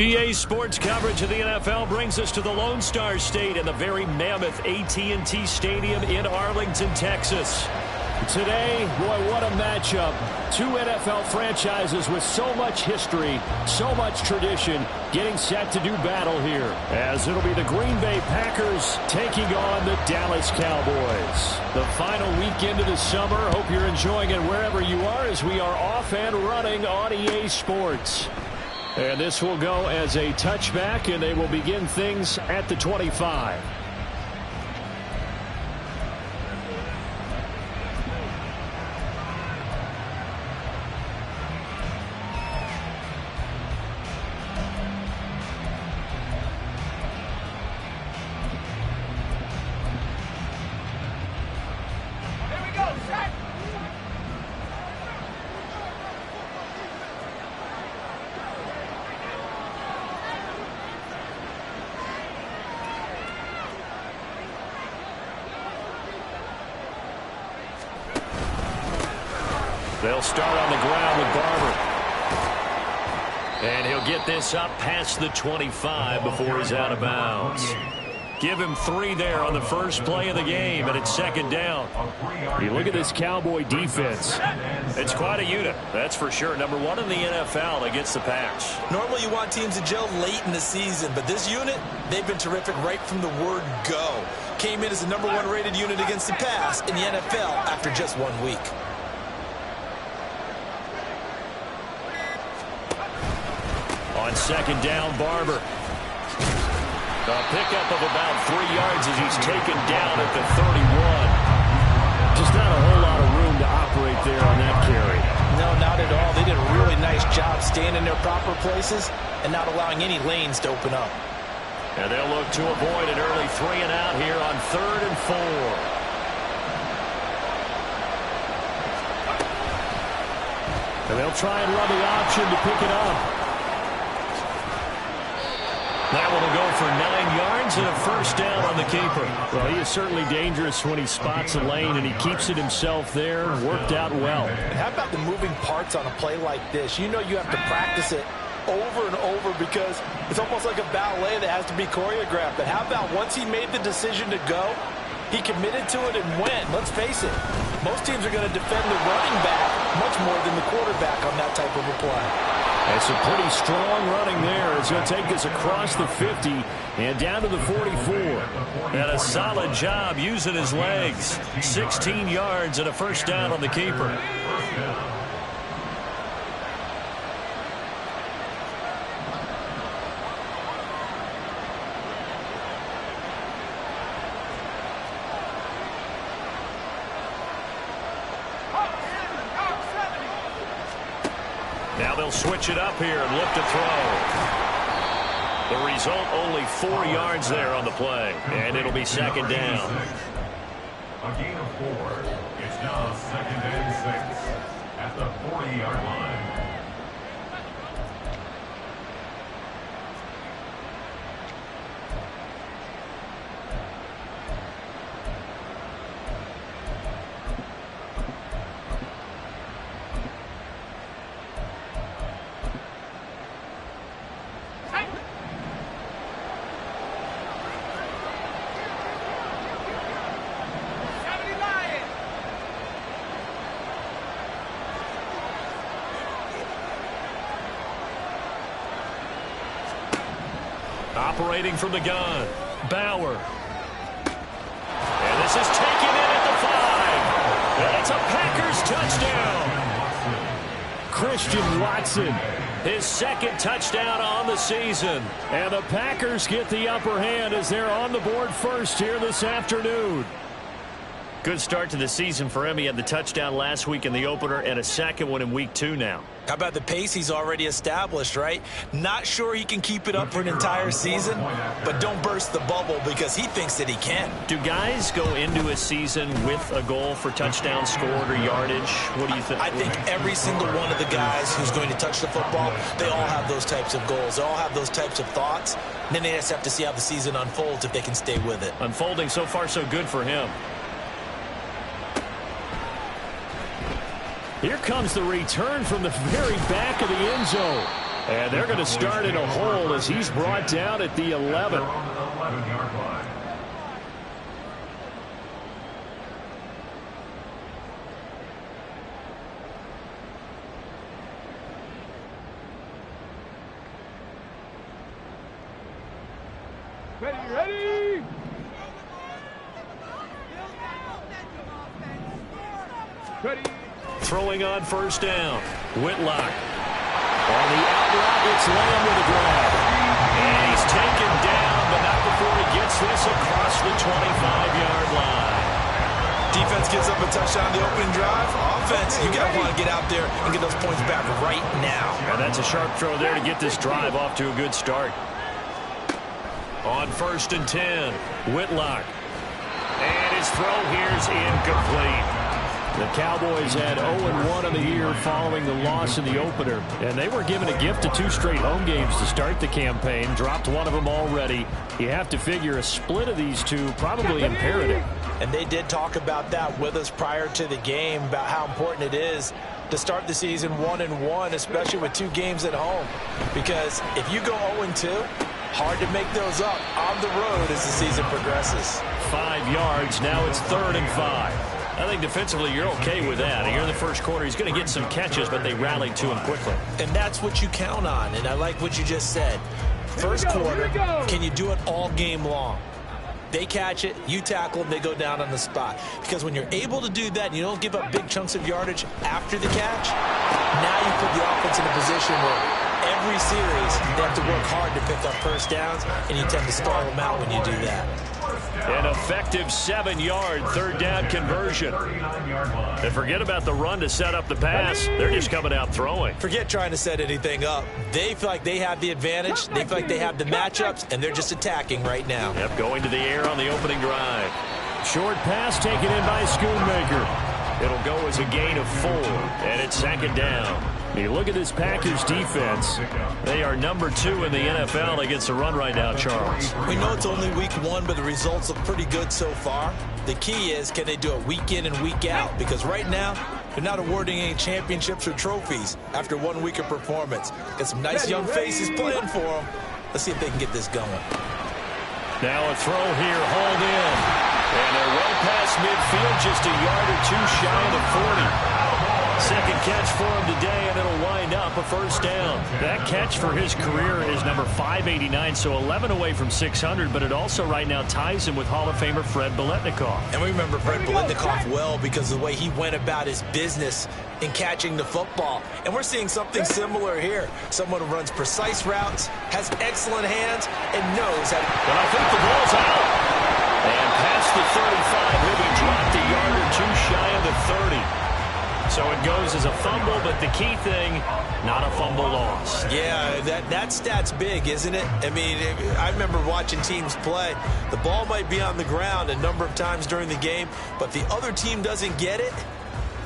EA Sports coverage of the NFL brings us to the Lone Star State and the very mammoth AT&T Stadium in Arlington, Texas. Today, boy, what a matchup. Two NFL franchises with so much history, so much tradition, getting set to do battle here. As it'll be the Green Bay Packers taking on the Dallas Cowboys. The final weekend of the summer. Hope you're enjoying it wherever you are as we are off and running on EA Sports. And this will go as a touchback, and they will begin things at the 25. They'll start on the ground with Barber. And he'll get this up past the 25 before he's out of bounds. Give him 3 there on the first play of the game, and it's second down. You look at this Cowboy defense. It's quite a unit, that's for sure. Number 1 in the NFL against the pass. Normally you want teams to gel late in the season, but this unit, they've been terrific right from the word go. Came in as the number 1 rated unit against the pass in the NFL after just 1 week. On second down, Barber. A pickup of about 3 yards as he's taken down at the 31. Just not a whole lot of room to operate there on that carry. No, not at all. They did a really nice job staying in their proper places and not allowing any lanes to open up. And they'll look to avoid an early 3 and out here on 3rd and 4. And they'll try and run the option to pick it up. That one will go for 9 yards and a first down on the keeper. Well, he is certainly dangerous when he spots a lane, and he keeps it himself there. Worked out well. And how about the moving parts on a play like this? You know you have to practice it over and over because it's almost like a ballet that has to be choreographed. But how about once he made the decision to go, he committed to it and went. Let's face it, most teams are going to defend the running back much more than the quarterback on that type of a play. It's a pretty strong running there. It's going to take us across the 50 and down to the 44. And a solid job using his legs. 16 yards and a first down on the keeper. Now they'll switch it up here and look to throw. The result, only 4 yards there on the play. And it'll be second down. A gain of 4. It's now 2nd and 6 at the 40-yard line. Operating from the gun, Bauer. And this is taken in at the 5. And it's a Packers touchdown. Christian Watson, his 2nd touchdown on the season. And the Packers get the upper hand as they're on the board first here this afternoon. Good start to the season for him. He had the touchdown last week in the opener and a 2nd one in week 2 now. How about the pace he's already established, right? Not sure he can keep it up for an entire season, but don't burst the bubble because he thinks that he can. Do guys go into a season with a goal for touchdown scored or yardage? What do you think? I think every single one of the guys who's going to touch the football, they all have those types of goals. They all have those types of thoughts. And then they just have to see how the season unfolds if they can stay with it. Unfolding so far so good for him. Here comes the return from the very back of the end zone. And they're going to start in a hole as he's brought down at the 11. Ready. Throwing on first down. Whitlock. On the out route, it's Lamb with a grab. And he's taken down, but not before he gets this across the 25-yard line. Defense gives up a touchdown on the opening drive. Offense, you got to want to get out there and get those points back right now. And that's a sharp throw there to get this drive off to a good start. On first and 10, Whitlock. And his throw here's incomplete. The Cowboys had 0-1 in the year following the loss in the opener. And they were given a gift of 2 straight home games to start the campaign. Dropped one of them already. You have to figure a split of these two probably imperative. And they did talk about that with us prior to the game, about how important it is to start the season 1-1, especially with 2 games at home. Because if you go 0-2, hard to make those up on the road as the season progresses. 5 yards. Now it's 3rd and 5. I think defensively you're okay with that. Here in the first quarter, he's going to get some catches, but they rallied to him quickly. And that's what you count on, and I like what you just said. First quarter, can you do it all game long? They catch it, you tackle them, they go down on the spot. Because when you're able to do that and you don't give up big chunks of yardage after the catch, now you put the offense in a position where every series they have to work hard to pick up first downs, and you tend to stall them out when you do that. An effective 7-yard 3rd down conversion. And forget about the run to set up the pass. They're just coming out throwing. Forget trying to set anything up. They feel like they have the advantage. They feel like they have the matchups, and they're just attacking right now. Yep, going to the air on the opening drive. Short pass taken in by Schoonmaker. It'll go as a gain of 4, and it's 2nd down. You look at this Packers defense. They are number 2 in the NFL against the run right now, Charles. We know it's only week 1, but the results look pretty good so far. The key is, can they do it week in and week out? Because right now, they're not awarding any championships or trophies after 1 week of performance. Got some nice young faces playing for them. Let's see if they can get this going. Now a throw here, hauled in. And they're well past midfield, just a yard or 2 shy of the 40. Second catch for him today, and it'll wind up a first down. That catch for his career is number 589, so 11 away from 600, but it also right now ties him with Hall of Famer Fred Biletnikoff. And we remember Fred Biletnikoff well because of the way he went about his business in catching the football. And we're seeing something similar here. Someone who runs precise routes, has excellent hands, and knows how to... But I think the ball's out. And past the 35, he'll be dropped a yard or 2 shy of the 30. So it goes as a fumble, but the key thing, not a fumble loss. Yeah, that stat's big, isn't it? I mean, I remember watching teams play. The ball might be on the ground a number of times during the game, but the other team doesn't get it.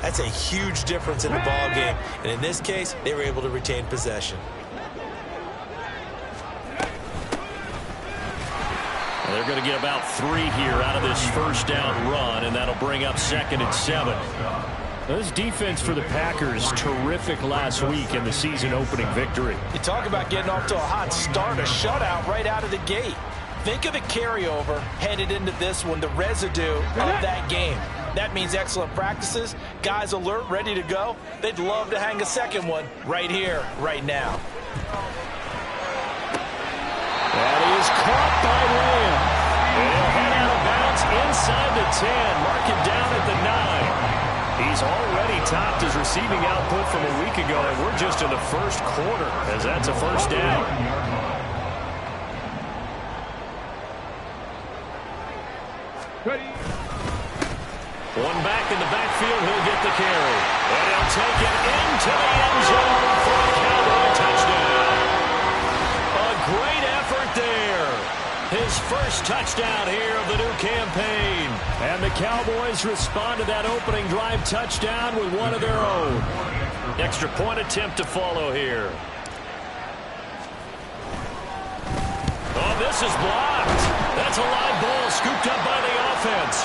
That's a huge difference in the ball game. And in this case, they were able to retain possession. They're going to get about 3 here out of this first down run, and that'll bring up 2nd and 7. This defense for the Packers, terrific last week in the season-opening victory. You talk about getting off to a hot start, a shutout right out of the gate. Think of the carryover headed into this one, the residue of that game. That means excellent practices, guys alert, ready to go. They'd love to hang a second one right here, right now. That is caught by Lamb. And he'll head out of bounds inside the 10, mark it down at the 9. He's already topped his receiving output from a week ago, and we're just in the first quarter as that's a first down. Ready. One back in the backfield, he'll get the carry. And he'll take it into the end zone for a Cowboy touchdown. A great effort there. His first touchdown here of the new campaign. And the Cowboys respond to that opening drive touchdown with one of their own. Extra point attempt to follow here. Oh, this is blocked. That's a live ball scooped up by the offense.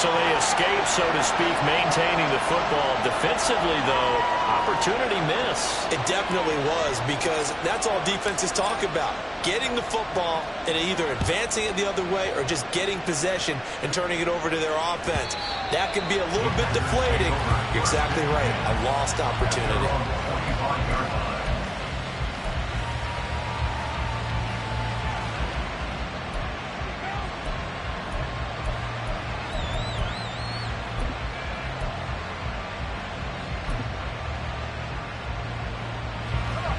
So they escape, so to speak, maintaining the football. Defensively, though, opportunity miss. It definitely was, because that's all defenses talk about. Getting the football and either advancing it the other way or just getting possession and turning it over to their offense. That can be a little bit deflating. You're exactly right. A lost opportunity.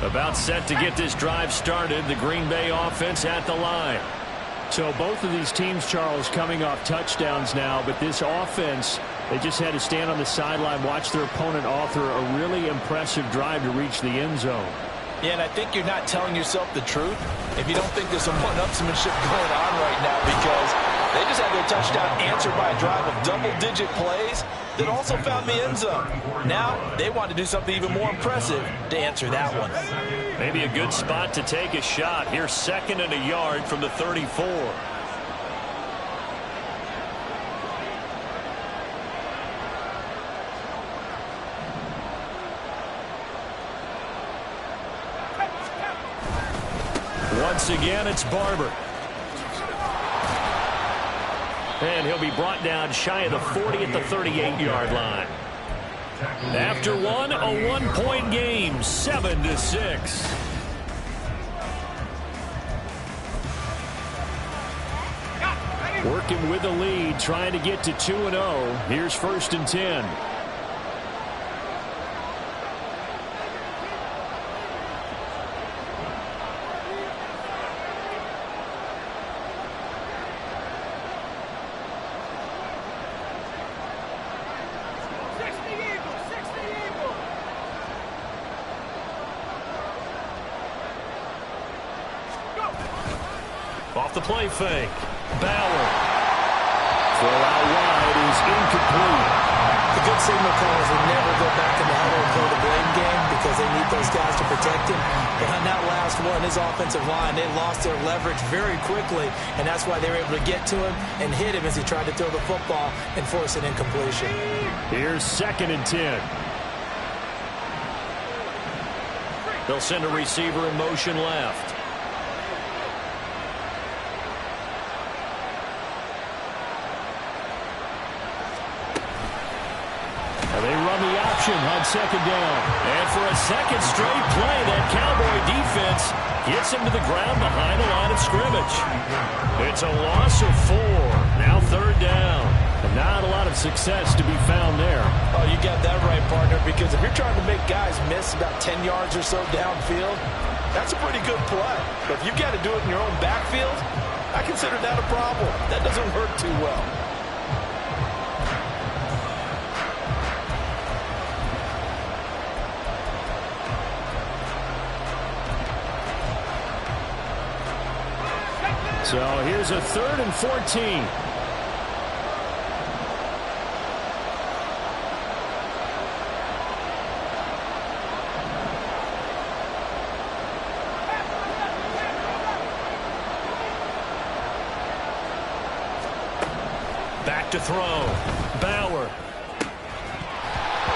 About set to get this drive started. The Green Bay offense at the line. So both of these teams, Charles, coming off touchdowns now, but this offense, they just had to stand on the sideline, watch their opponent author a really impressive drive to reach the end zone. Yeah, and I think you're not telling yourself the truth if you don't think there's some one-upsmanship going on right now, because they just had their touchdown answered by a drive of double-digit plays that also found the end zone. Now they want to do something even more impressive to answer that one. Maybe a good spot to take a shot. Here's 2nd and a yard from the 34. Once again, it's Barber. And he'll be brought down shy of the 40 at the 38-yard line. After one, a one-point game, 7-6. Working with the lead, trying to get to 2-0. Here's 1st and 10. Off the play fake. Bauer. Throw out wide is incomplete. The good signal callers will never go back in the huddle and play the blame game, because they need those guys to protect him. But on that last one, his offensive line, they lost their leverage very quickly, and that's why they were able to get to him and hit him as he tried to throw the football and force an incompletion. Here's 2nd and 10. They'll send a receiver in motion left. They run the option on 2nd down. And for a second straight play, that Cowboy defense gets him to the ground behind the line of scrimmage. It's a loss of 4. Now 3rd down. And not a lot of success to be found there. Oh, you got that right, partner, because if you're trying to make guys miss about 10 yards or so downfield, that's a pretty good play. But if you've got to do it in your own backfield, I consider that a problem. That doesn't work too well. So here's a 3rd and 14. Back to throw. Bauer.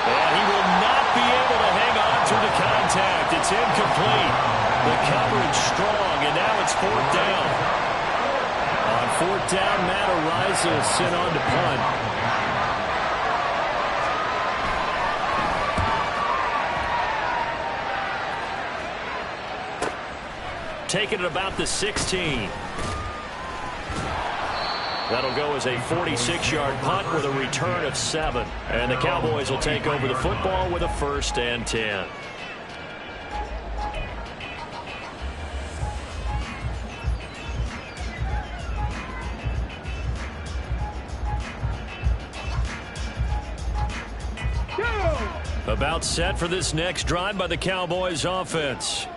And he will not be able to hang on through the contact. It's incomplete. The coverage strong, and now it's 4th down. On 4th down, Matt Ariza is sent on to punt. Taking it about the 16. That'll go as a 46-yard punt with a return of 7. And the Cowboys will take over the football with a 1st and 10. About set for this next drive by the Cowboys offense.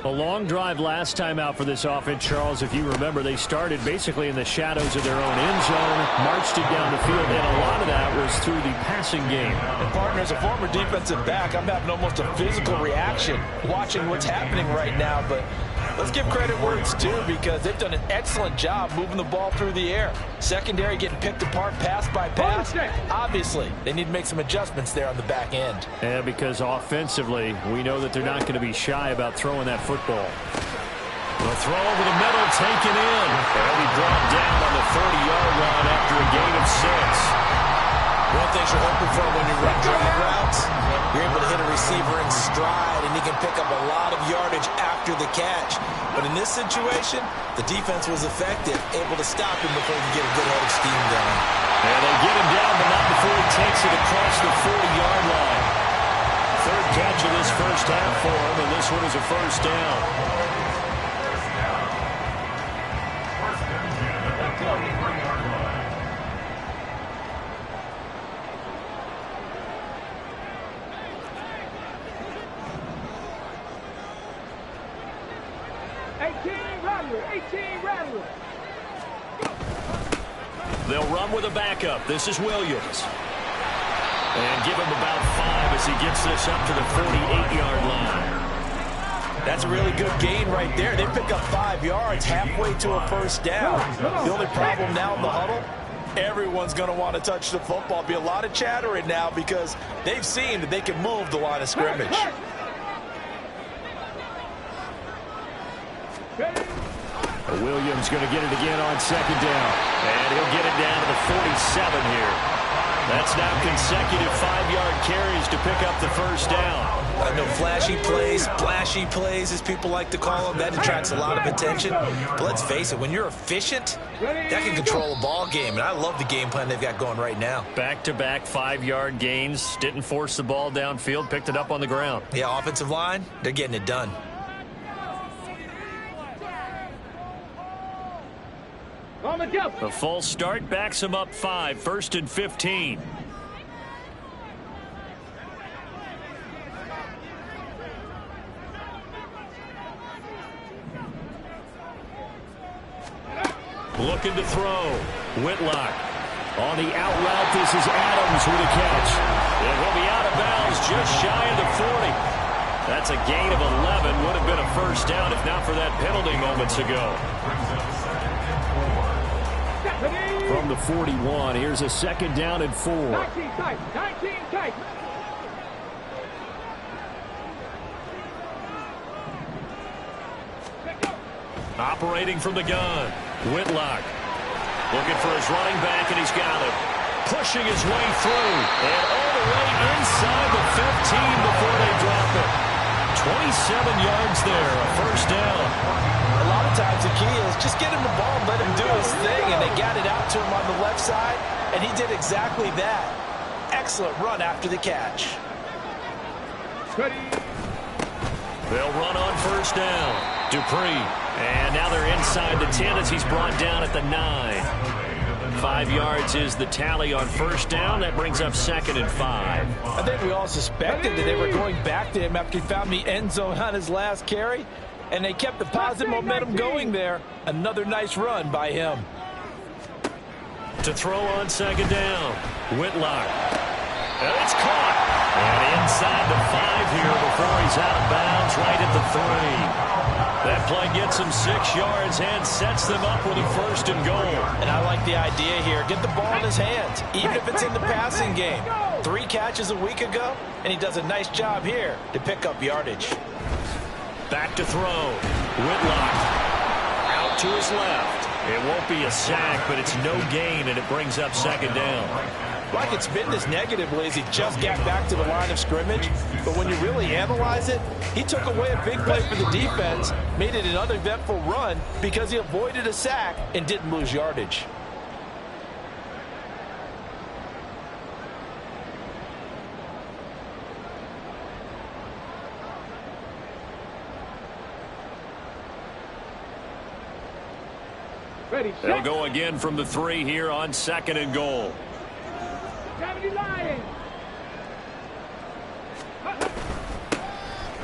A long drive last time out for this offense, Charles. If you remember, they started basically in the shadows of their own end zone, marched it down the field, and a lot of that was through the passing game. And partner, as a former defensive back, I'm having almost a physical reaction watching what's happening right now. But Let's give credit where it's due because they've done an excellent job moving the ball through the air. Secondary getting picked apart pass by pass. Obviously, they need to make some adjustments there on the back end. Yeah, because offensively, we know that they're not going to be shy about throwing that football. The throw over the middle, taken in. And he brought down on the 30-yard line after a gain of 6. One thing you're hoping for when you run drag routes, you're able to hit a receiver in stride, and he can pick up a lot of yardage after the catch. But in this situation, the defense was effective, able to stop him before he could get a good head of steam going. And they get him down, but not before he takes it across the 40-yard line. Third catch of this first half for him, and this one is a first down. They'll run with a backup. This is Williams. And give him about 5 as he gets this up to the 48-yard line. That's a really good gain right there. They pick up 5 yards halfway to a first down. The only problem now in the huddle, everyone's going to want to touch the football. Be a lot of chattering now because they've seen that they can move the line of scrimmage. Williams going to get it again on second down. And he'll get it down to the 47 here. That's now consecutive 5-yard carries to pick up the first down. I know flashy plays, splashy plays, as people like to call them, that attracts a lot of attention. But let's face it, when you're efficient, that can control a ball game. And I love the game plan they've got going right now. Back-to-back 5-yard gains. Didn't force the ball downfield. Picked it up on the ground. Yeah, offensive line, they're getting it done. The false start backs him up 5. 1st and 15. Looking to throw. Whitlock. On the out route, this is Adams with a catch. And he'll be out of bounds just shy of the 40. That's a gain of 11. Would have been a first down if not for that penalty moments ago. From the 41, here's a second down and 4. 19 tight. Operating from the gun. Whitlock. Looking for his running back, and he's got him. Pushing his way through. And all the way inside the 15 before they drop it. 27 yards there, a first down. A lot of times the key is just get him the ball and let him do his thing, and they got it out to him on the left side, and he did exactly that. Excellent run after the catch. They'll run on first down. Dupree. And now they're inside the 10 as he's brought down at the 9. 5 yards is the tally on first down. That brings up 2nd and 5. I think we all suspected that they were going back to him after he found the end zone on his last carry, and they kept the positive momentum going there. Another nice run by him. To throw on second down. Whitlock. And it's caught. And inside the 5 here before he's out of bounds right at the 3. That play gets him 6 yards and sets them up with a 1st and goal. And I like the idea here. Get the ball in his hands, even if it's in the passing game. 3 catches a week ago, and he does a nice job here to pick up yardage. Back to throw. Whitlock. Out to his left. It won't be a sack, but it's no gain, and it brings up 2nd down. Like it's been this negatively as he just got back to the line of scrimmage. But when you really analyze it, he took away a big play for the defense, made it an uneventful run because he avoided a sack and didn't lose yardage. They'll go again from the 3 here on 2nd and goal.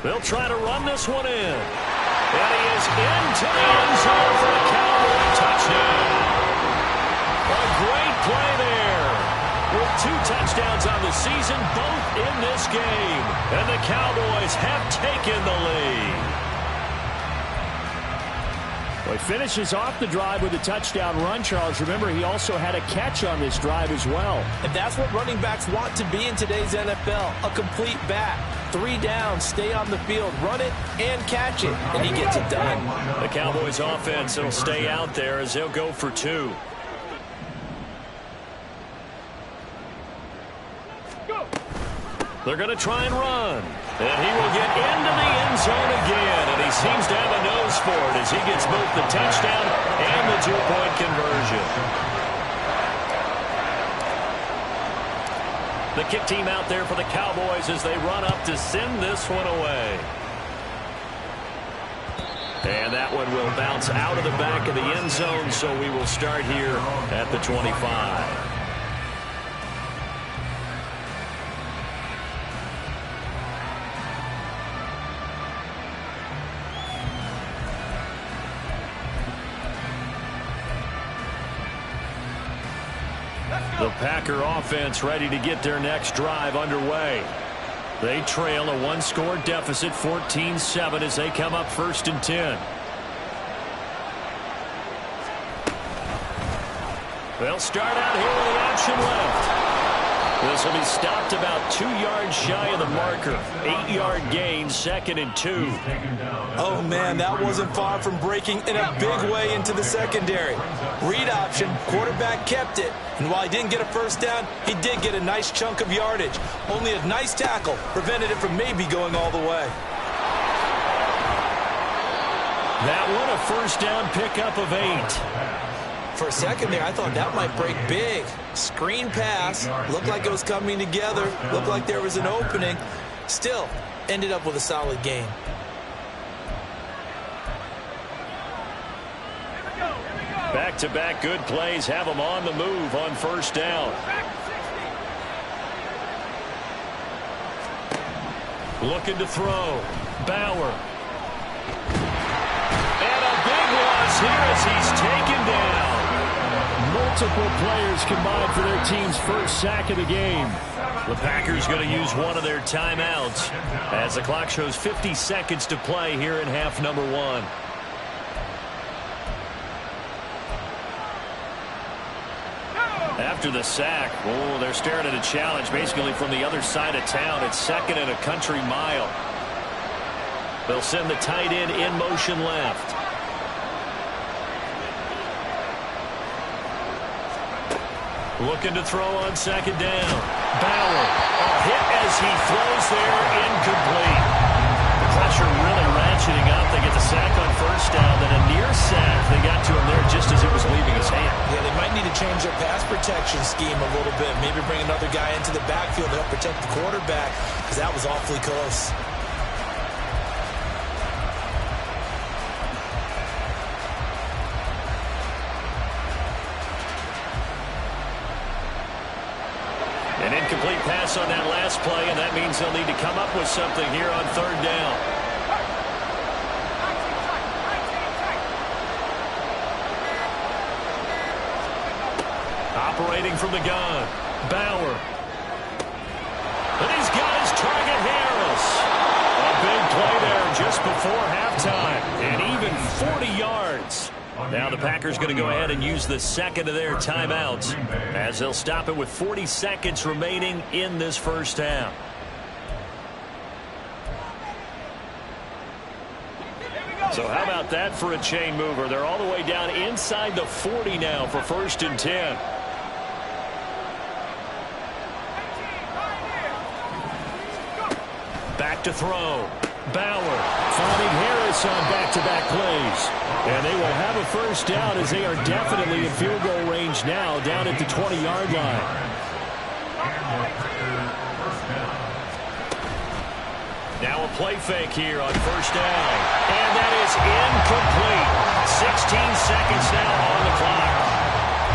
They'll try to run this one in. And he is into the end zone for a Cowboy touchdown. A great play there. With 2 touchdowns on the season, both in this game. And the Cowboys have taken the lead. Well, he finishes off the drive with a touchdown run, Charles. Remember, he also had a catch on this drive as well. And that's what running backs want to be in today's NFL, a complete back. 3 downs, stay on the field, run it, and catch it, and he gets it done. The Cowboys offense will stay out there as they'll go for 2. They're going to try and run. And he will get into the end zone again. And he seems to have a nose for it as he gets both the touchdown and the 2-point conversion. The kick team out there for the Cowboys as they run up to send this one away. And that one will bounce out of the back of the end zone, so we will start here at the 25. The Packer offense ready to get their next drive underway. They trail a 1-score deficit, 14-7, as they come up 1st and 10. They'll start out here with the option left. This will be stopped about 2 yards shy of the marker. 8-yard gain, 2nd and 2. Oh, man, that wasn't far from breaking in a big way into the secondary. Read option, quarterback kept it. And while he didn't get a first down, he did get a nice chunk of yardage. Only a nice tackle prevented it from maybe going all the way. That one a first down pickup of 8. For a second there, I thought that might break big. Screen pass, looked like it was coming together, looked like there was an opening. Still, ended up with a solid gain. Back-to-back good plays have them on the move on first down. Looking to throw. Bauer. And a big loss here as he's taken down. Multiple players combined for their team's first sack of the game. The Packers going to use one of their timeouts as the clock shows 50 seconds to play here in half number 1. After the sack, oh, they're staring at a challenge basically from the other side of town. It's 2nd and a country mile. They'll send the tight end in motion left. Looking to throw on 2nd down. Bauer, a hit as he throws there, incomplete. The pressure really ratcheting up. They get the sack on first down, then a near sack. They got to him there just as it was leaving his hand. Yeah, they might need to change their pass protection scheme a little bit. Maybe bring another guy into the backfield to help protect the quarterback, because that was awfully close. An incomplete pass on that last play, and that means they'll need to come up with something here on 3rd down. Operating from the gun, Bauer. And he's got his target, Harris. A big play there just before halftime, and even 40 yards. Now the Packers going to go ahead and use the 2nd of their timeouts as they'll stop it with 40 seconds remaining in this first half. So how about that for a chain mover? They're all the way down inside the 40 now for 1st and 10. Back to throw. Bauer finding Harris on back-to-back plays. And they will have a first down as they are definitely in field goal range now down at the 20-yard line. Now a play fake here on first down. And that is incomplete. 16 seconds now on the clock.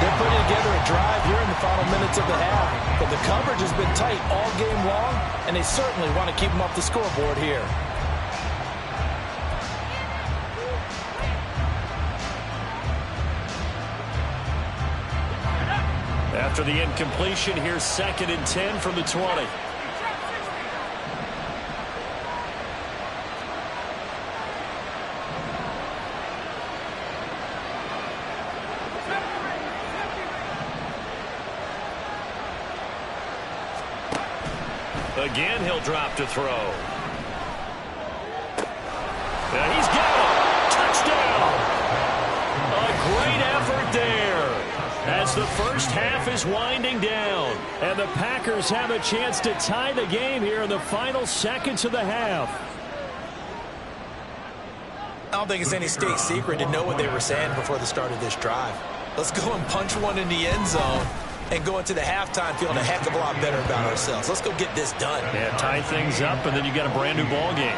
They're putting together a drive here in the final minutes of the half. But the coverage has been tight all game long, and they certainly want to keep them off the scoreboard here. After the incompletion, here's 2nd and 10 from the 20. Again, he'll drop to throw. Yeah, he's got it. Touchdown. A great effort there as the first half is winding down. And the Packers have a chance to tie the game here in the final seconds of the half. I don't think it's any state secret to know what they were saying before the start of this drive. Let's go and punch one in the end zone and go into the halftime feeling a heck of a lot better about ourselves. Let's go get this done. Yeah, tie things up, and then you got a brand new ball game.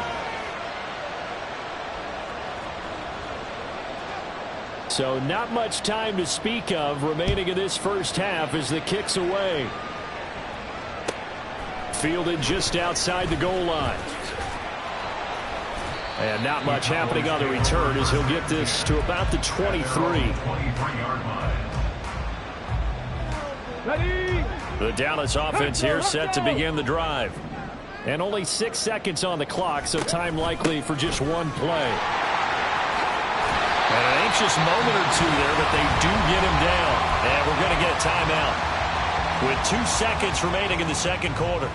So not much time to speak of remaining in this first half as the kick's away. Fielded just outside the goal line. And not much happening on the return as he'll get this to about the 23. 23-yard line. Ready. The Dallas offense here set to begin the drive. And only 6 seconds on the clock, so time likely for just one play. And an anxious moment or two there, but they do get him down. And we're going to get a timeout with 2 seconds remaining in the second quarter.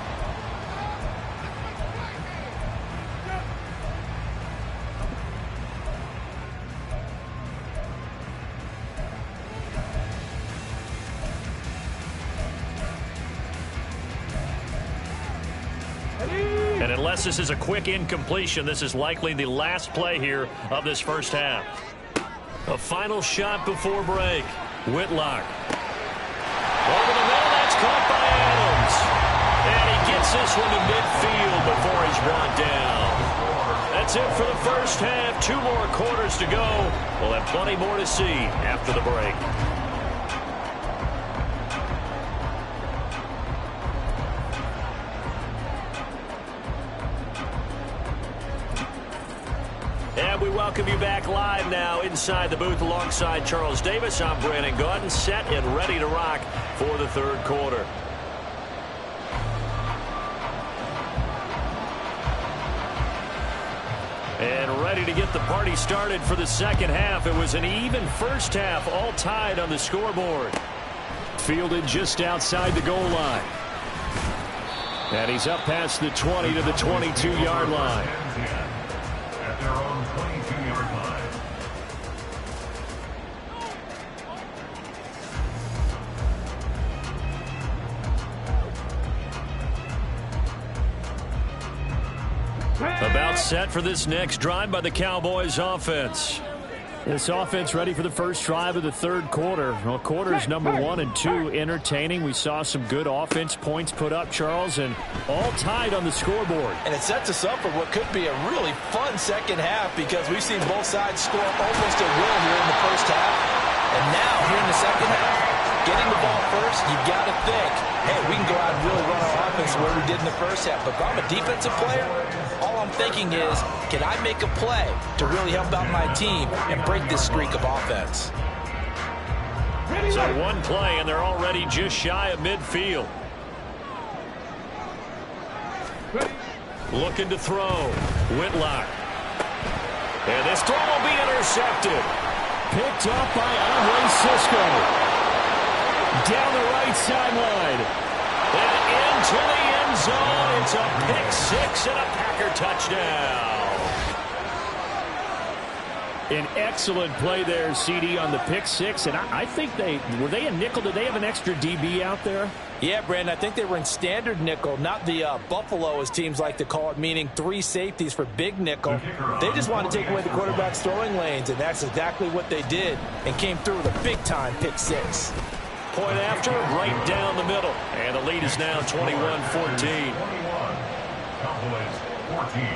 And unless this is a quick incompletion, this is likely the last play here of this first half. A final shot before break. Whitlock. Over the middle, that's caught by Adams. And he gets this one to midfield before he's brought down. That's it for the first half. 2 more quarters to go. We'll have plenty more to see after the break. And we welcome you back live now inside the booth alongside Charles Davis. I'm Brandon Gaudin, set and ready to rock for the third quarter. And ready to get the party started for the second half. It was an even first half, all tied on the scoreboard. Fielded just outside the goal line. And he's up past the 20 to the 22-yard line. At their own 22-yard line. About set for this next drive by the Cowboys offense. This offense ready for the first drive of the third quarter. Well, quarters number 1 and 2 entertaining. We saw some good offense points put up, Charles, and all tied on the scoreboard. And it sets us up for what could be a really fun second half because we've seen both sides score almost at will here in the first half. And now, here in the second half, getting the ball first, you got to think, hey, we can go out and really run our offense the way we did in the first half. But if I'm a defensive player, all I'm thinking is, can I make a play to really help out my team and break this streak of offense? So one play, and they're already just shy of midfield. Looking to throw. Whitlock. And this throw will be intercepted. Picked up by Andre Cisco. Down the right sideline. And into the end zone. It's a pick six and a Packer touchdown. An excellent play there, CD, on the pick six. And I think were they a nickel? Did they have an extra DB out there? Yeah, Brandon, I think they were in standard nickel, not the Buffalo, as teams like to call it, meaning 3 safeties for big nickel. They just wanted to take away the quarterback's throwing lanes, and that's exactly what they did and came through with a big-time pick six. Point after, right down the middle. And the lead is now 21-14. Cowboys 14.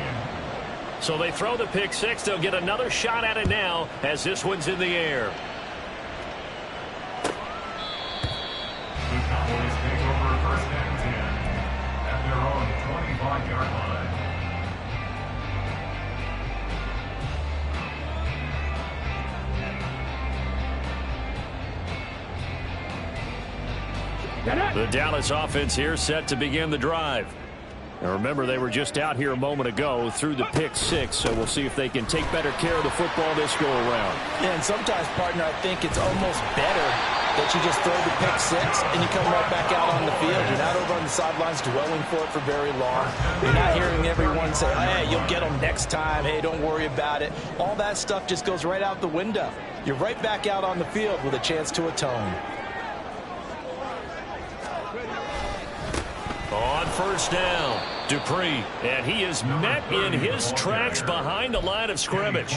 So they throw the pick six. They'll get another shot at it now as this one's in the air. The Cowboys take over first and 10 at their own 25-yard line. The Dallas offense here set to begin the drive. Now remember, they were just out here a moment ago through the pick six, so we'll see if they can take better care of the football this go around. Yeah, and sometimes, partner, I think it's almost better that you just throw the pick six and you come right back out on the field. You're not over on the sidelines dwelling for it for very long. You're not hearing everyone say, hey, you'll get them next time. Hey, don't worry about it. All that stuff just goes right out the window. You're right back out on the field with a chance to atone. On first down, Dupree, and he is met in his tracks behind the line of scrimmage.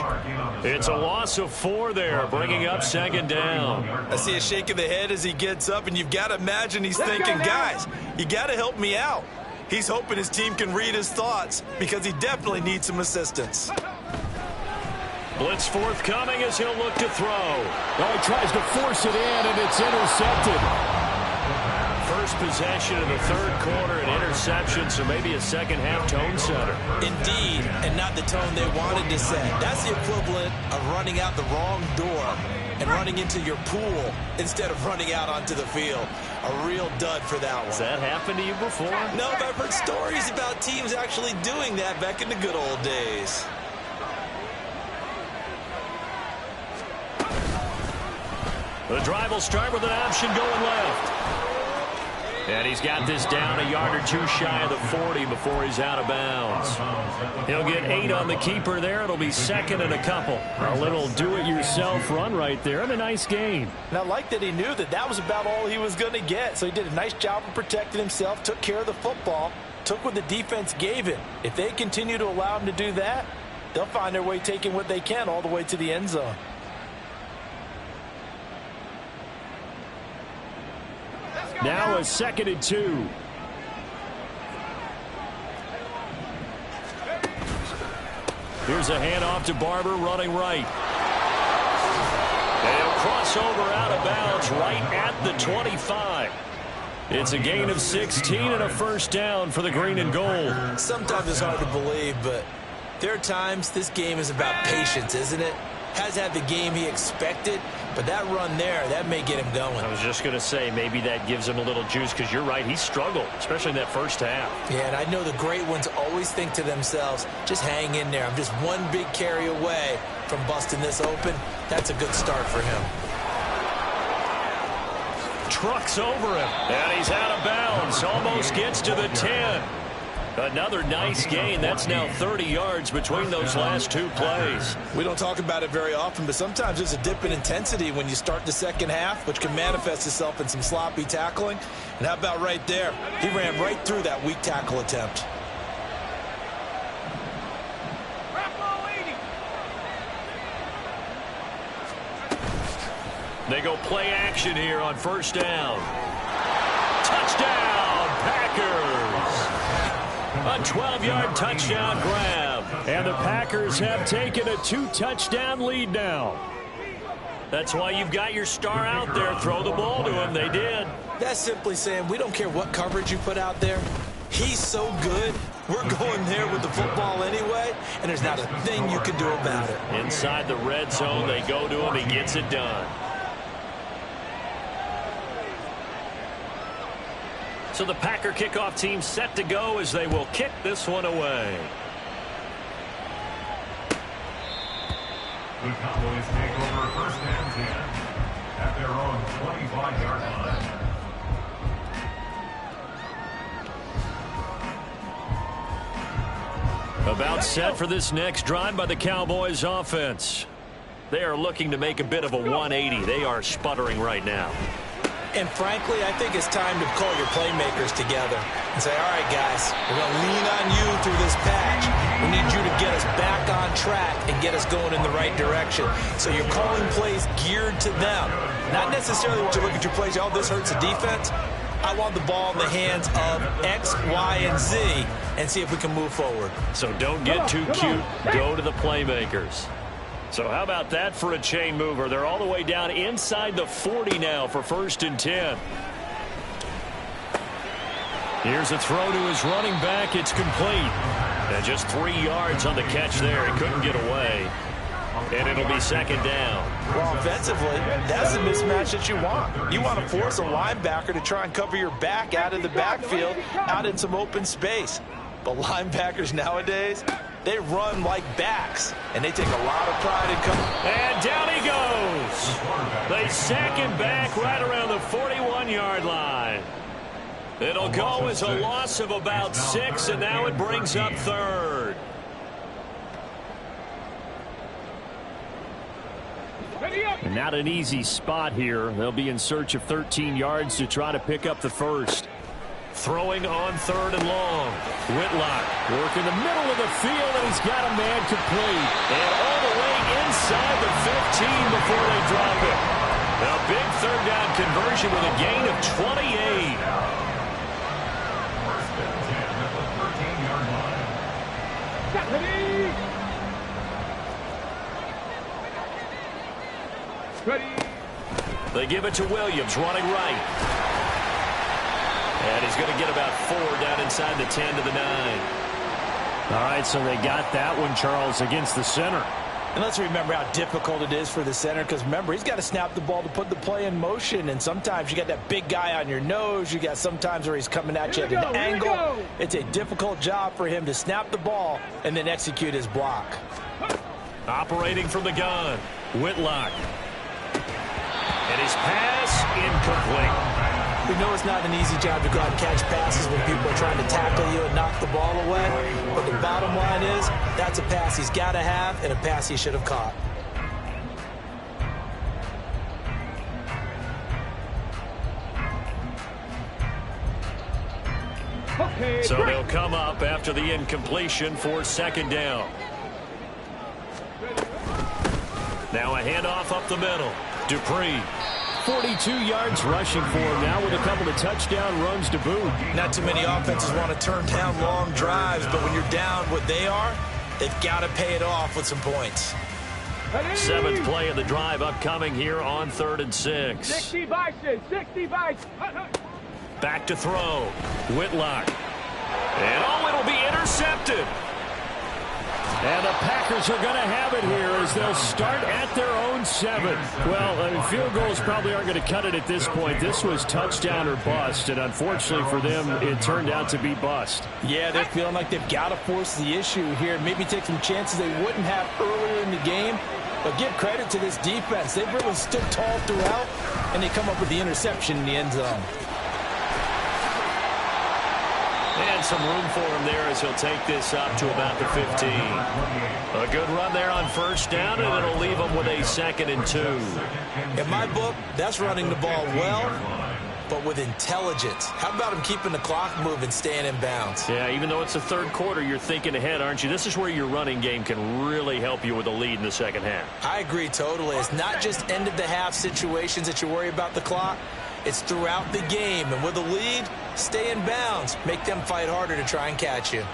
It's a loss of 4 there, bringing up second down. I see a shake of the head as he gets up, and you've got to imagine he's thinking, guys, you got to help me out. He's hoping his team can read his thoughts because he definitely needs some assistance. Blitz forthcoming as he'll look to throw. Oh, he tries to force it in, and it's intercepted. First possession of the third quarter, an interception, so maybe a second-half tone setter. Indeed, and not the tone they wanted to set. That's the equivalent of running out the wrong door and running into your pool instead of running out onto the field. A real dud for that one. Has that happened to you before? No, but I've heard stories about teams actually doing that back in the good old days. The drive will start with an option going left. And he's got this down a yard or 2 shy of the 40 before he's out of bounds. He'll get 8 on the keeper there. It'll be second and a couple. A little do-it-yourself run right there, and a nice gain. And I like that he knew that that was about all he was going to get. So he did a nice job of protecting himself, took care of the football, took what the defense gave him. If they continue to allow him to do that, they'll find their way taking what they can all the way to the end zone. Now a 2nd and 2. Here's a handoff to Barber running right. And he'll cross over out of bounds right at the 25. It's a gain of 16 and a first down for the green and gold. Sometimes it's hard to believe, but there are times this game is about patience, isn't it? Has had the game he expected, but that run there, that may get him going. I was just going to say, maybe that gives him a little juice, because you're right, he struggled, especially in that first half. Yeah, and I know the great ones always think to themselves, just hang in there. I'm just one big carry away from busting this open. That's a good start for him. Trucks over him, and he's out of bounds. Almost gets to the 10. Another nice gain. That's now 30 yards between those last 2 plays. We don't talk about it very often, but sometimes there's a dip in intensity when you start the second half, which can manifest itself in some sloppy tackling. And how about right there? He ran right through that weak tackle attempt. They go play action here on first down. Touchdown, Packers! A 12-yard touchdown grab. And the Packers have taken a 2-touchdown lead now. That's why you've got your star out there. Throw the ball to him. They did. That's simply saying we don't care what coverage you put out there. He's so good. We're going there with the football anyway, and there's not a thing you can do about it. Inside the red zone, they go to him. He gets it done. So the Packer kickoff team set to go as they will kick this one away. The Cowboys take over first and 10 at their own 25-yard line. About set for this next drive by the Cowboys offense. They are looking to make a bit of a 180. They are sputtering right now. And frankly, I think it's time to call your playmakers together and say, all right, guys, we're going to lean on you through this patch. We need you to get us back on track and get us going in the right direction. So you're calling plays geared to them. Not necessarily want to look at your plays, oh, this hurts the defense. I want the ball in the hands of X, Y, and Z and see if we can move forward. So don't get too cute. Go to the playmakers. So how about that for a chain mover? They're all the way down inside the 40 now for first and 10. Here's a throw to his running back. It's complete. And just 3 yards on the catch there. He couldn't get away. And it'll be second down. Well, offensively, that's the mismatch that you want. You want to force a linebacker to try and cover your back out of the backfield, out in some open space. But linebackers nowadays, they run like backs, and they take a lot of pride in coming. And down he goes. They sack him back right around the 41-yard line. It'll go as a loss of about 6, and now it brings up third. And not an easy spot here. They'll be in search of 13 yards to try to pick up the first. Throwing on 3rd and long. Whitlock working the middle of the field, and he's got a man complete. And all the way inside the 15 before they drop it. A big 3rd down conversion with a gain of 28. First and 10 at the 13-yard line. Ready. They give it to Williams, running right. And he's going to get about 4 down inside the 10 to the 9. All right, so they got that one, Charles, against the center. And let's remember how difficult it is for the center, because remember, he's got to snap the ball to put the play in motion, and sometimes you got that big guy on your nose. You got sometimes where he's coming at you at an angle. It's a difficult job for him to snap the ball and then execute his block. Operating from the gun, Whitlock. And his pass incomplete. We know it's not an easy job to go out and catch passes when people are trying to tackle you and knock the ball away. But the bottom line is, that's a pass he's got to have and a pass he should have caught. Okay, So they'll come up after the incompletion for 2nd down. Now a handoff up the middle. Dupree. 42 yards rushing for him now with a couple of touchdown runs to boot. Not too many offenses want to turn down long drives, but when you're down what they are, they've got to pay it off with some points. 7th play of the drive upcoming here on 3rd and 6. 60 Bison, 60 Bison. Back to throw. Whitlock. And it'll be intercepted. And the Packers are going to have it here as they'll start at their own 7. Well, I mean, field goals probably aren't going to cut it at this point. This was touchdown or bust, and unfortunately for them, it turned out to be bust. Yeah, they're feeling like they've got to force the issue here. Maybe take some chances they wouldn't have earlier in the game. But give credit to this defense. They've really stood tall throughout, and they come up with the interception in the end zone. And some room for him there as he'll take this up to about the 15. A good run there on 1st down, and it'll leave him with a 2nd and 2. In my book, that's running the ball well, but with intelligence. How about him keeping the clock moving, staying in bounds? Yeah, even though it's the 3rd quarter, you're thinking ahead, aren't you? This is where your running game can really help you with a lead in the 2nd half. I agree totally. It's not just end-of-the-half situations that you worry about the clock. It's throughout the game, and with a lead, stay in bounds. Make them fight harder to try and catch you.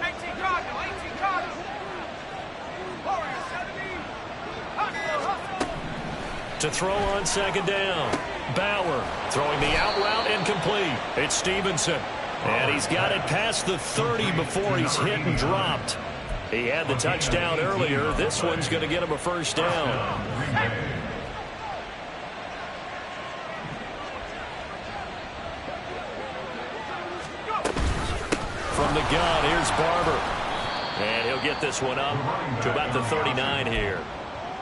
18 Cardinal, 18 Cardinal. Warriors, 70. Hustle. To throw on 2nd down. Bauer throwing the out route incomplete. It's Stevenson. And he's got it past the 30 before he's hit and dropped. He had the touchdown earlier. This one's going to get him a 1st down. From the gun, here's Barber. And he'll get this one up to about the 39 here.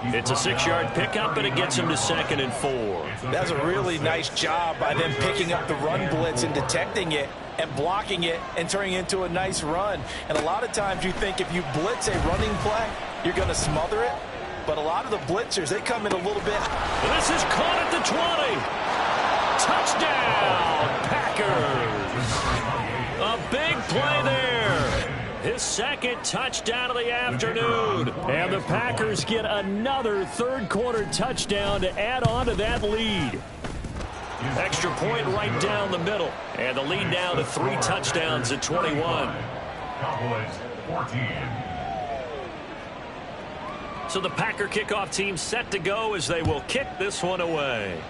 It's a 6-yard pickup, and it gets him to 2nd and 4. That's a really nice job by them picking up the run blitz and detecting it and blocking it and turning it into a nice run. And a lot of times you think if you blitz a running play, you're going to smother it. But a lot of the blitzers, they come in a little bit. This is caught at the 20. Touchdown, Packers. A big play there. His 2nd touchdown of the afternoon. And the Packers get another 3rd quarter touchdown to add on to that lead. Extra point right down the middle. And the lead now to 3 touchdowns at 21. Cowboys 14. So the Packer kickoff team set to go as they will kick this one away.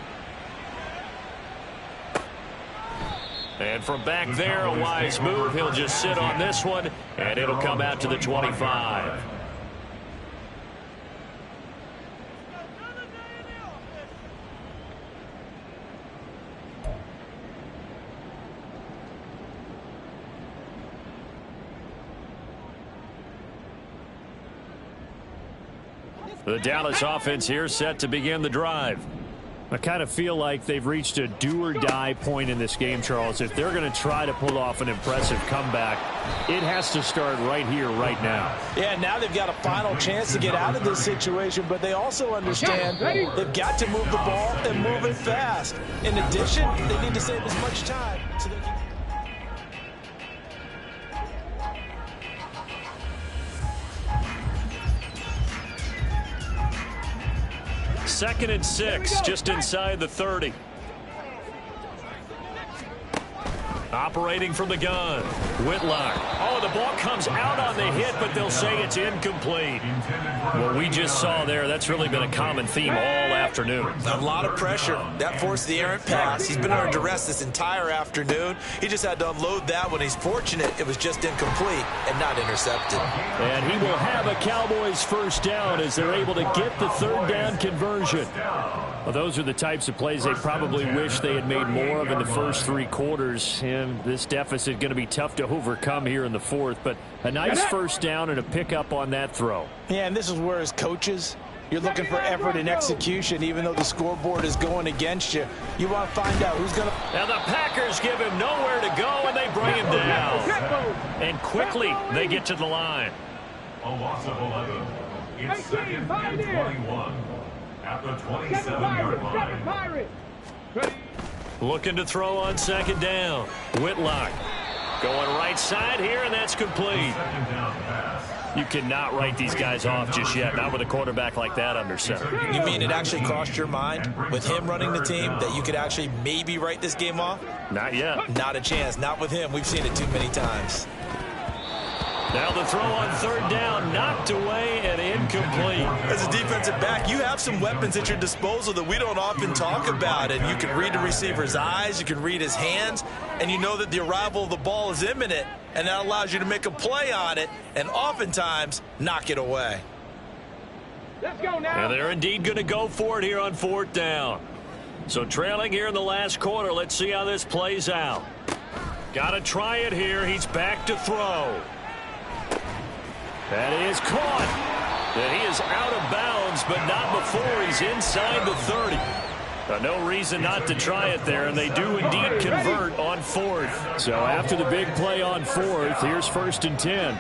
And from back there, a wise move. He'll just sit on this one, and it'll come out to the 25. The Dallas offense here set to begin the drive. I kind of feel like they've reached a do-or-die point in this game, Charles. If they're going to try to pull off an impressive comeback, it has to start right here, right now. Yeah, now they've got a final chance to get out of this situation, but they also understand they've got to move the ball and move it fast. In addition, they need to save as much time so they can... Second and 6, just inside the 30. Operating from the gun, Whitlock. Oh, the ball comes out on the hit, but they'll say it's incomplete. What we just saw there, that's really been a common theme all afternoon. A lot of pressure. That forced the errant pass. He's been under duress this entire afternoon. He just had to unload that one. He's fortunate it was just incomplete and not intercepted. And he will have a Cowboys first down as they're able to get the third down conversion. Well, those are the types of plays they probably wish they had made more of in the first 3 quarters. And this deficit going to be tough to overcome here in the fourth. But a nice first down and a pickup on that throw. Yeah, and this is where as coaches, you're looking for effort and execution, even though the scoreboard is going against you. You want to find out who's going to... And the Packers give him nowhere to go, and they bring him down. And quickly, they get to the line. A loss of 11. It's second and 21. At the 27-yard line. Looking to throw on second down. Whitlock going right side here, and that's complete. Second down pass. You cannot write these guys off just yet, not with a quarterback like that under center. You mean it actually crossed your mind with him running the team that you could actually maybe write this game off? Not yet. Not a chance. Not with him. We've seen it too many times. Now the throw on third down, knocked away and incomplete. As a defensive back, you have some weapons at your disposal that we don't often talk about. And you can read the receiver's eyes, you can read his hands, and you know that the arrival of the ball is imminent, and that allows you to make a play on it and oftentimes knock it away. Let's go now. And they're indeed going to go for it here on fourth down. So trailing here in the last quarter, let's see how this plays out. Got to try it here. He's back to throw. That is caught. And he is out of bounds, but not before he's inside the 30. No reason not to try it there, and they do indeed convert on fourth. So after the big play on fourth, here's first and 10.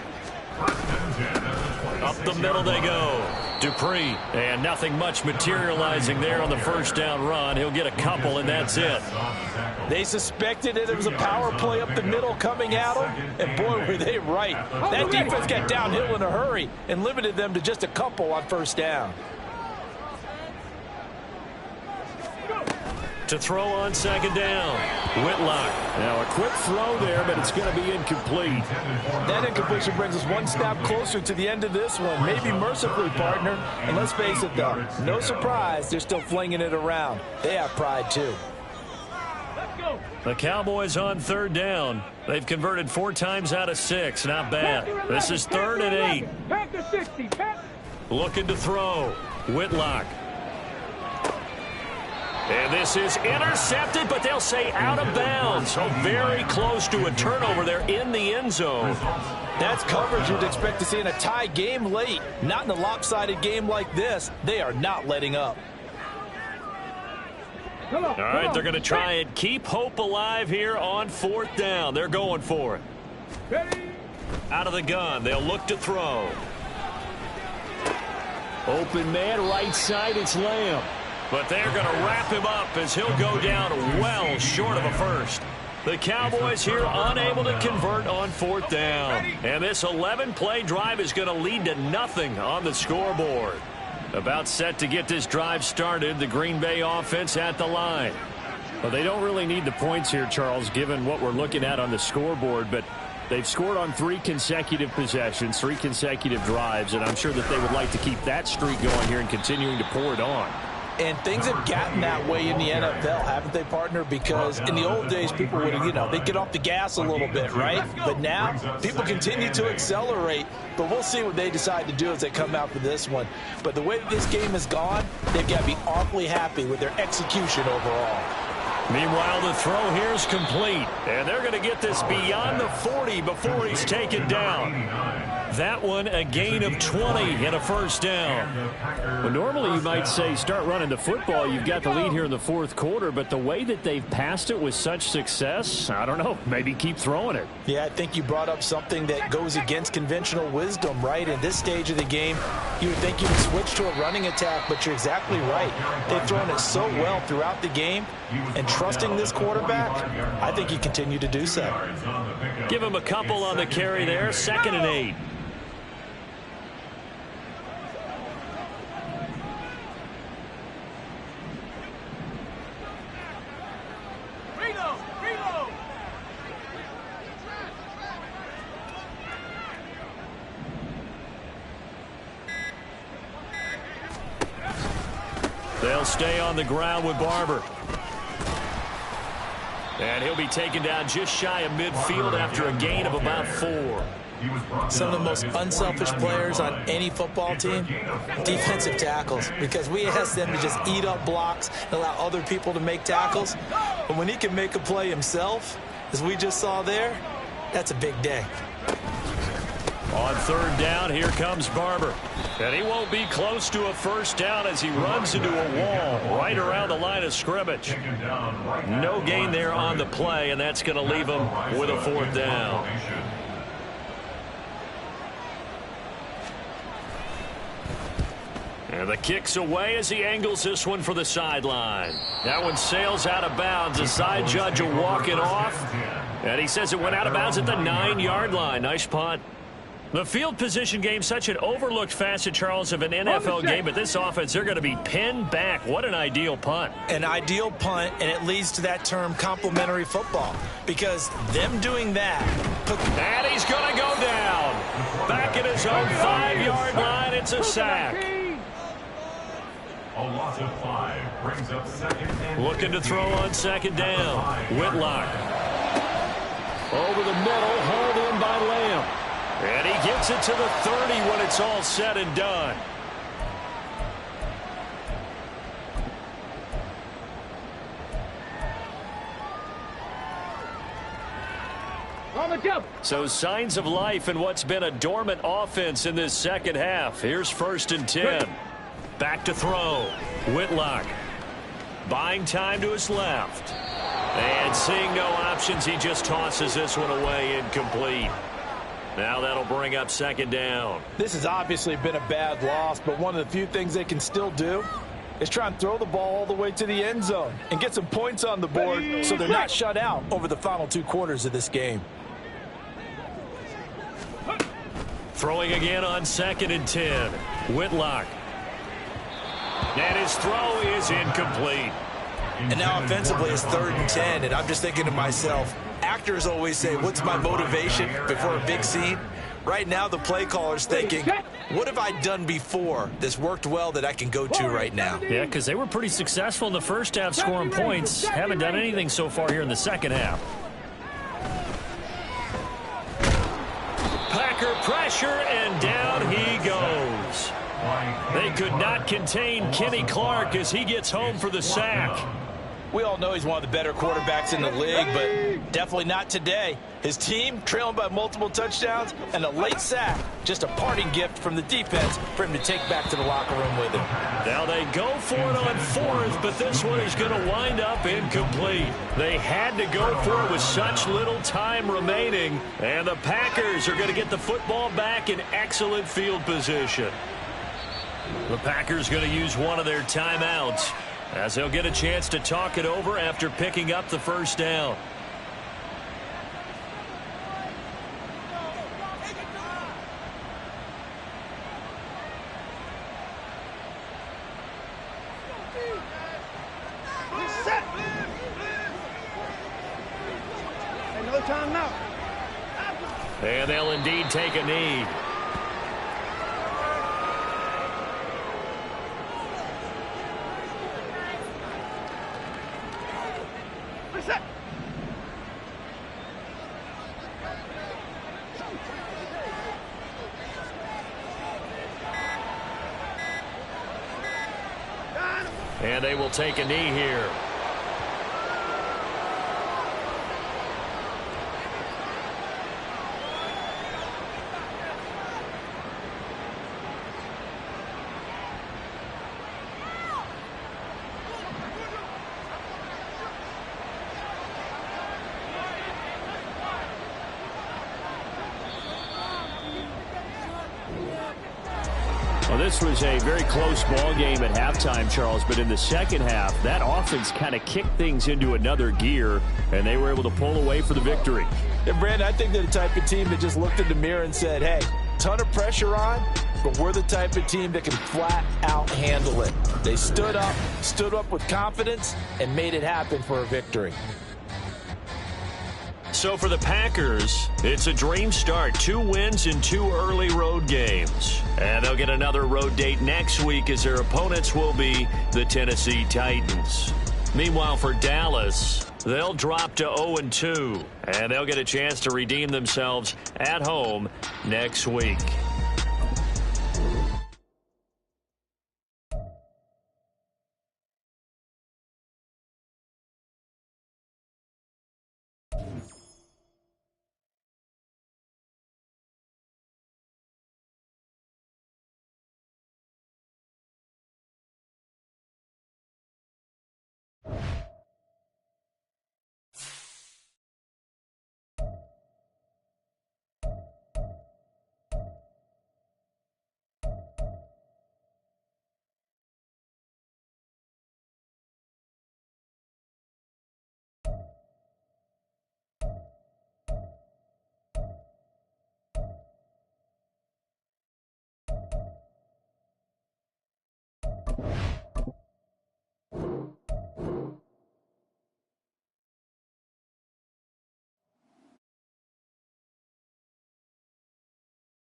Up the middle they go. Dupree, and nothing much materializing there on the first down run. He'll get a couple, and that's it. They suspected it was a power play up the middle coming at them, and boy, were they right. That defense got downhill in a hurry and limited them to just a couple on first down. To throw on second down, Whitlock. Now a quick throw there, but it's going to be incomplete. That incompletion brings us one step closer to the end of this one. Maybe mercifully, partner. And let's face it, though, no surprise, they're still flinging it around. They have pride, too. The Cowboys on third down. They've converted 4 times out of 6. Not bad. This is 3rd and 8. Looking to throw. Whitlock. And this is intercepted, but they'll say out of bounds. So very close to a turnover there in the end zone. That's coverage you'd expect to see in a tie game late. Not in a lopsided game like this. They are not letting up. All right, they're going to try and keep hope alive here on fourth down. They're going for it. Out of the gun, they'll look to throw. Open man, right side, it's Lamb. But they're going to wrap him up as he'll go down well short of a first. The Cowboys here unable to convert on fourth down. And this 11-play drive is going to lead to nothing on the scoreboard. About set to get this drive started, the Green Bay offense at the line. Well, they don't really need the points here, Charles, given what we're looking at on the scoreboard, but they've scored on 3 consecutive possessions, 3 consecutive drives, and I'm sure that they would like to keep that streak going here and continuing to pour it on. And things have gotten that way in the NFL, haven't they, partner? Because in the old days, people would, they'd get off the gas a little bit, right? But now, people continue to accelerate. But we'll see what they decide to do as they come out for this one. But the way that this game has gone, they've got to be awfully happy with their execution overall. Meanwhile, the throw here is complete. And they're going to get this beyond the 40 before he's taken down. That one a gain of 20 and a first down. Well, normally you might say start running the football. You've got the lead here in the fourth quarter, but the way that they've passed it with such success, I don't know, maybe keep throwing it. Yeah, I think you brought up something that goes against conventional wisdom, right? In this stage of the game, you would think you would switch to a running attack, but you're exactly right. They've thrown it so well throughout the game, and trusting this quarterback, I think you continue to do so. Give him a couple on the carry there, 2nd and 8. They'll stay on the ground with Barber. And he'll be taken down just shy of midfield after a gain of about 4. Some of the most unselfish players on any football team, defensive tackles, because we ask them to just eat up blocks and allow other people to make tackles. But when he can make a play himself, as we just saw there, that's a big day. On 3rd down, here comes Barber. And he won't be close to a first down as he runs into a wall right around the line of scrimmage. No gain there on the play, and that's going to leave him with a 4th down. And the kick's away as he angles this one for the sideline. That one sails out of bounds. The side judge will walk it off. And he says it went out of bounds at the 9-yard line. Nice punt. The field position game, such an overlooked facet, Charles, of an NFL game, but this offense, they're going to be pinned back. What an ideal punt. An ideal punt, and it leads to that term complementary football, because them doing that. And he's going to go down. Back at his own 5-yard line, it's a sack. A loss of 5 brings up 2nd and Looking to throw on 2nd down. Whitlock. Over the middle, hauled in by Lamb. And he gets it to the 30 when it's all said and done. So signs of life in what's been a dormant offense in this second half. Here's 1st and 10. Back to throw. Whitlock. Buying time to his left. And seeing no options, he just tosses this one away incomplete. Now that'll bring up 2nd down. This has obviously been a bad loss, but one of the few things they can still do is try and throw the ball all the way to the end zone and get some points on the board so they're not shut out over the final 2 quarters of this game. Throwing again on 2nd and 10. Whitlock. And his throw is incomplete. And now offensively it's 3rd and 10, and I'm just thinking to myself, actors always say, what's my motivation before a big scene? Right now the play caller's thinking, what have I done before that's worked well that I can go to right now? Yeah, because they were pretty successful in the first half scoring points. Haven't done anything so far here in the second half. Packer pressure, and down he goes. They could not contain Kenny Clark as he gets home for the sack. We all know he's one of the better quarterbacks in the league, but definitely not today. His team trailing by multiple touchdowns and a late sack. Just a parting gift from the defense for him to take back to the locker room with him. Now they go for it on 4th, but this one is going to wind up incomplete. They had to go for it with such little time remaining, and the Packers are going to get the football back in excellent field position. The Packers going to use one of their timeouts, as they'll get a chance to talk it over after picking up the first down. No timeout. And they'll indeed take a knee. And they will take a knee here. Well, this was a very close ball game at halftime, Charles, but in the second half, that offense kind of kicked things into another gear, and they were able to pull away for the victory. And, Brandon, I think they're the type of team that just looked in the mirror and said, hey, ton of pressure on, but we're the type of team that can flat out handle it. They stood up with confidence, and made it happen for a victory. So for the Packers, it's a dream start. 2 wins in 2 early road games. And they'll get another road date next week as their opponents will be the Tennessee Titans. Meanwhile, for Dallas, they'll drop to 0-2. And they'll get a chance to redeem themselves at home next week.